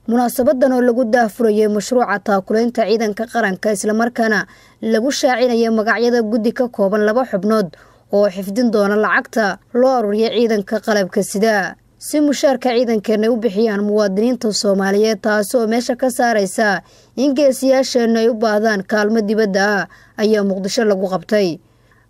munaasabadan oo lagu daafurayay mashruuca taakuleynta ciidanka qaranka isla markaana lagu shaacinayay magacyada guddi ka kooban 2 xubnood oo xifdin doona lacagta loo ururiyay ciidanka qalabka sida si mushaarka ciidankeena u bixiyaan muwaadiniinta Soomaaliyeed taas oo meesha ka saaraysa in geesiyaasheena ay u baahdaan kaalmo dibadda ah ayaa Muqdisho lagu qabtay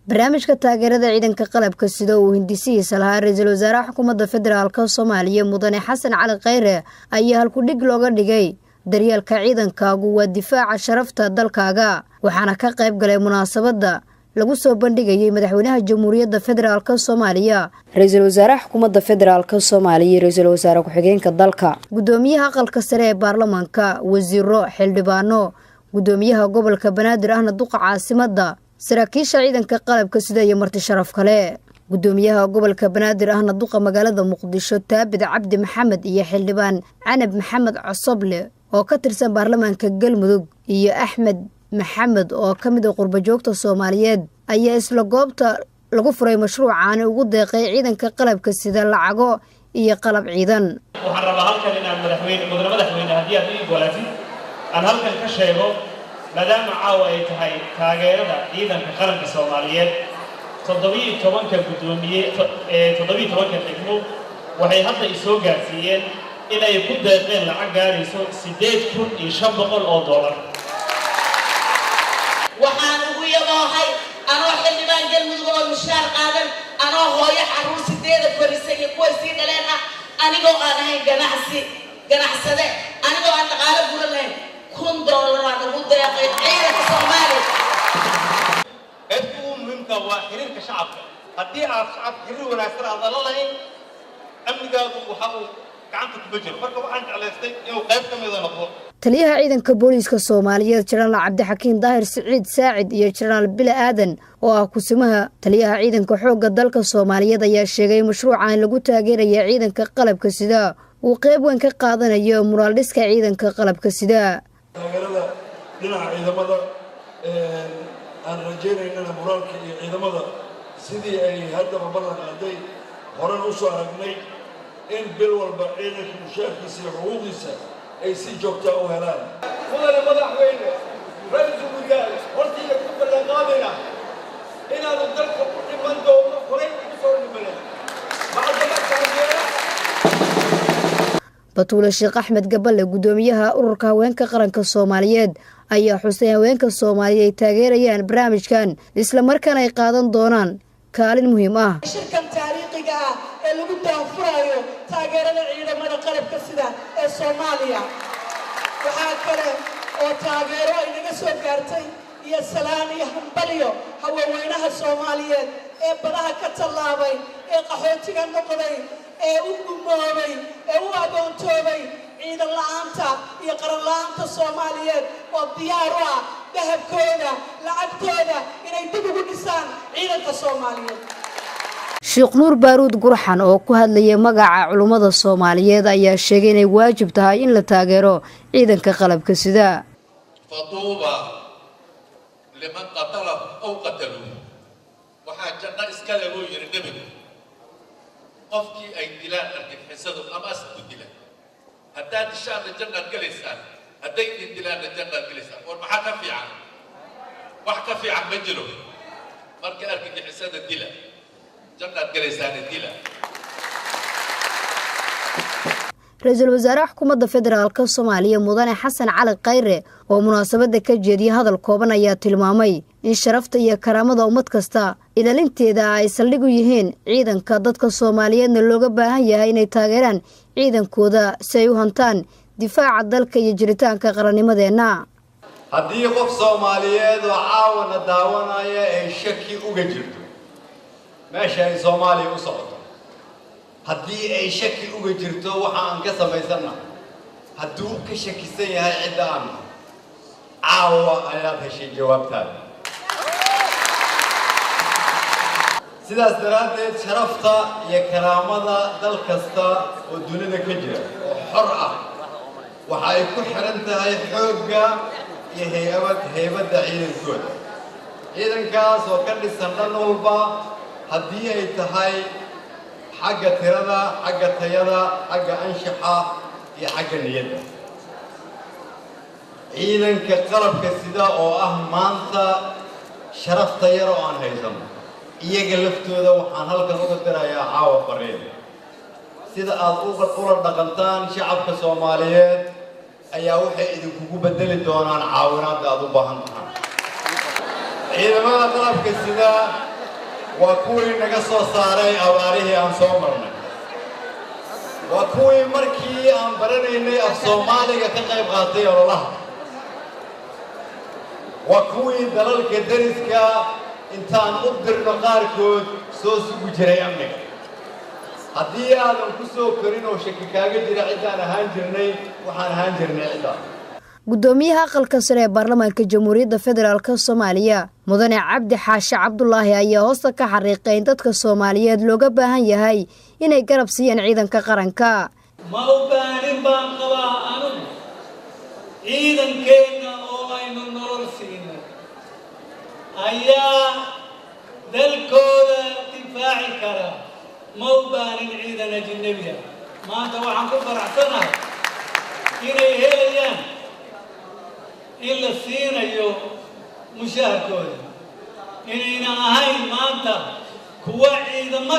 barnaamijka taageerada ciidanka qalabka sida uu hindisiisa lahaa ra'iisul wasaaraha xukuumadda federaalka Soomaaliya Mudane Xasan Cali Khayre ayaa halku dhig looga dhigay daryeelka ciidankaagu waa difaaca sharafta dalkaaga waxaana ka qayb galay munaasabada lagu soo bandhigay madaxweynaha Jamhuuriyadda Federaalka Soomaaliya ra'iisul wasaaraha xukuumadda federaalka Soomaaliya ra'iisul wasaaraha ku-xigeenka dalka gudoomiyaha aqalka sare ee baarlamaanka wasiiro xildhibaano gudoomiyaha gobolka Banaadir ahna duqa caasimadda saraakiisha ciidanka qalabka sida iyo marti sharaf kale gudoomiyaha gobolka Banaadir ahna duqa magaalada Muqdisho Taabid Cabdi Maxamed iyo xildhibaan Canab Maxamed Cosoble oo ka tirsan baarlamaanka Galmudug iyo Axmed Maxamed oo kamid ah qurba joogta Soomaaliyeed ayaa isla goobta lagu furay mashruucan ugu deeqay ciidanka qalabka sida lacago iyo qalab ciidan waxaan rabaa halkan inaan madaxweyne hadii aad ii go'aatin aan halkan ka sheego maadaama caawa ay tahay taageerada ciidanka qaranka Soomaaliyeed 17 gudoomiye 17 degmo waxay hadda soo gaarsiiyeen in ay ku deeqeen lacag gaarayso $8,500 waxaan ugu yabahay anoo xildhibaan Galmudug oo mushaar qaadan anoo hooyo caruur 8 korisay iyo kuwa sii dhaleen anigoo aan ahayn ganacsade anigoo aan dhaqaale guran lahayn $1,000 aan ugu deeqay ciidanka Soomaaliya أدخل مهمة وحرير كشعب هدي على الشعب حرير وناسر هذا الله لين أمن قادم وحاول كعنتك بجر فرق وعنت على استيق إنه قيد كم إذا نقول taliyaha ciidanka booliska Soomaaliyeed General Cabdixakiin Daahir Saacid iyo General Bila Aadan oo ah kusimaha taliyaha ciidanka xoogga dalka Soomaaliyeed ayaa sheegay mashruucan lagu taageerayo ciidanka qalabka sida uu qayb weyn ka qaadanayo mural dhiska ciidanka qalabka sida taageerada dhinaca ciidamada aan rajeynayna muraalka iyo ciidamada sidii ay hadda ballan qaaday horan u soo aragnay in bil walba ciidanka mushaarkiisa iyo xuquuqdiisa ay si joogto ah u helaan madaxweyne ra'iisul wasaare hortiina ku ballan qaadayna inaanu dalka ku dhiman doono horay ugu soo dhimanay Batuule Sheekh Axmed Gaballe gudoomiyaha ururka haweenka qaranka Soomaaliyeed ayaa xusay haweenka Soomaaliyeed taageerayaan barnaamijkan isla markaana ay qaadan doonaan kaalin muhiim ah shirkan taariikhiga ah ee lagu daafurayo taageerada ciidamada qalabka sida ee Soomaaliya waxa kale oo taageero ay naga soo gaartay iyo salaan iyo hambaliyo haweenweynaha Soomaaliyeed ee badaha ka tallaabay ee qaxootiga noqday ee u gumoobay ee u agoontoobay ciidan la'aanta iyo qaran la'aanta Soomaaliyeed oo diyaar u ah dahabkooda lacagtooda inay dib ugu dhisaan ciidanka Soomaaliyeed Sheekh Nuur Baaruud Gurxan oo ku hadlayay magaca culimada Soomaaliyeed ayaa sheegay inay waajib tahay in la taageero ciidanka qalabka sida fatuuba liman qatala aw qatalu waxa janna iska lagu yiri nabiga qofkii ay dilaan argixisadu ama asku dilaan haddii dishaan janna galaysan haddii dilaan janna galaysan oo maxaa ka fiican wax ka fiican ma jiro marka argixisada dilaan janna galaysan dilaan ra'iisul wasaaraha xukuumadda federaalka Soomaaliya Mudane Xasan Cali Khayre oo munaasabada ka jeediyay hadal kooban ayaa tilmaamay in sharafta iyo karaamada ummad kasta ilaalinteeda ay saldhig u yihiin ciidanka dadka Soomaaliyeedna looga baahan yahay inay taageeraan ciidankooda si ay u hantaan difaaca dalka iyo jiritaanka qarannimadeena haddii qof Soomaaliyeed oo caawana daawanaya ay shaki uga jirto meesha ay Soomaaliya u socoto haddii ay shaki uga jirto waxa aan ka samaysana hadduu ka shakisan yahay cidda aan caawa ayaad heshay jawaabtaada sidaas daraaddeed sharafta iyo karaamada dal kasta oo dunida ka jira oo xor ah waxa ay ku xiran tahay xoogga iyo heybadda ciidankooda ciidankaas oo ka dhisan dhan walba haddii ay tahay xagga tirada xagga tayada xagga anshaxa iyo xagga niyadda ciidanka qalabka sida oo ah maanta sharafta yar oo aan haysano iyaga laftooda waxaan halkan uga dirayaa caawa fariin sida aad ula dhaqantaan shacabka Soomaaliyeed ayaa waxay idinku bedeli doonaan caawinaad aad u baahan tahay ciidamada qalabka sida waa kuwii naga soo saaray abaarihii aan soo marnay waa kuwii markii aan baranaynay af Soomaaliga ka qayb qaatay ololaha waa kuwii dalalka dariska intaan u dirno qaarkood soo sugu jiray amniga haddii aadan ku soo korin oo shaki kaaga jira cidaan ahaan jirnay waxaan ahaan jirnay cidaan gudoomiyaha aqalka sare ee baarlamaanka jamhuuriyadda federaalka Soomaaliya mudane Cabdi Xaashi Cabdullaahi ayaa hoosta ka xariiqay in dadka Soomaaliyeed looga baahan yahay inay garab siiyaan ciidanka qaranka ma u baahin baan qabaa anu ciidankeena oo aynu nolol siino ayaa dalkooda difaaci kara ma u baahin ciidan ajnabiya maanta waxaan ku faraxsanahay inay helayaan in la siinayo mushaharkooda inayna ahayn maanta kuwa ciidamo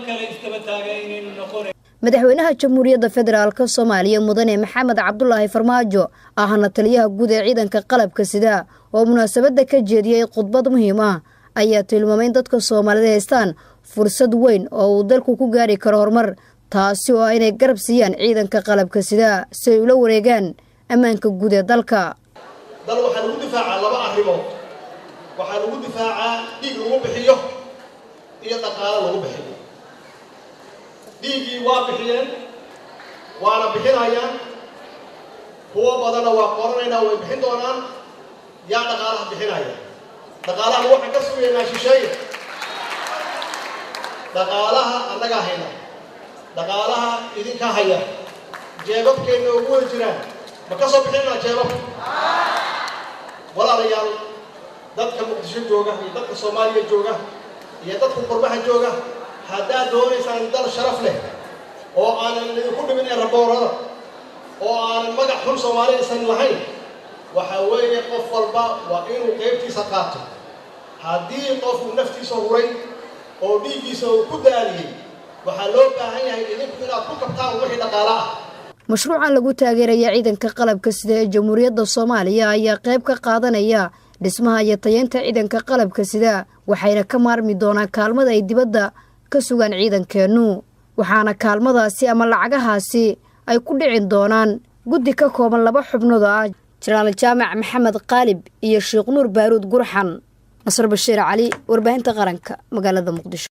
kale istaba taagan inaynu noqonayn madaxweynaha jamhuuriyadda federaalka Soomaaliya mudane Maxamed Cabdullaahi Farmaajo ahna taliyaha guud ee ciidanka qalabka sida oo munaasabada ka jeediyay khudbad muhiim ah ayaa tilmaamay dadka Soomaaliyeed haystaan fursad weyn oo uu dalku ku gaari karo horumar taasi oo inay garab siiyaan ciidanka qalabka sida si ay ula wareegaan ammaanka guud ee dalka dal waxaan ugu difaacaa laba arrimood waxaan ugu difaacaa dhiig lagu bixiyo iyo dhaqaale lagu bixiyo dhiigii waa bixiyeen waana bixinayaan kuwa badanna waa qoranaynaa way bixin doonaan yaa dhaqaalaha bixinaya dhaqaalaha waxaan ka sugaynaa shisheeye dhaqaalaha annagaa hayna dhaqaalaha idinka haya jeebabkeenna ugu wada jiraan ma ka soo bixinaa jeebabka walaalayaal dadka Muqdisho jooga iyo dadka Soomaaliya jooga iyo dadka qurbaha jooga haddaad doonaysaan dal sharaf leh oo aanan idinku dhimin raboorada oo aanan magac xun Soomaaliya aysan lahayn waxa weeye qof walba waa inuu qaybtiisa qaato haddii qofku naftiisa huray oo dhiiggiisa uu ku daaliyay waxaa loo baahan yahay idinku inaad ku kabtaan wixii dhaqaale ah mashruucan lagu taageerayo ciidanka qalabka sida ee jamhuuriyadda Soomaaliya ayaa qayb ka qaadanaya dhismaha iyo tayeynta ciidanka qalabka sida waxayna ka maarmi doonaan kaalmada ay dibadda ka sugan ciidankeenu waxaana kaalmadaasi ama lacagahaasi ay ku dhicin doonaan guddi ka kooban 2 xubnood ah Jiraal Jaamac Maxamed Qaalib iyo Sheekh Nuur Baaruud Gurxan Nasr Bashiir Cali warbaahinta qaranka magaalada Muqdisho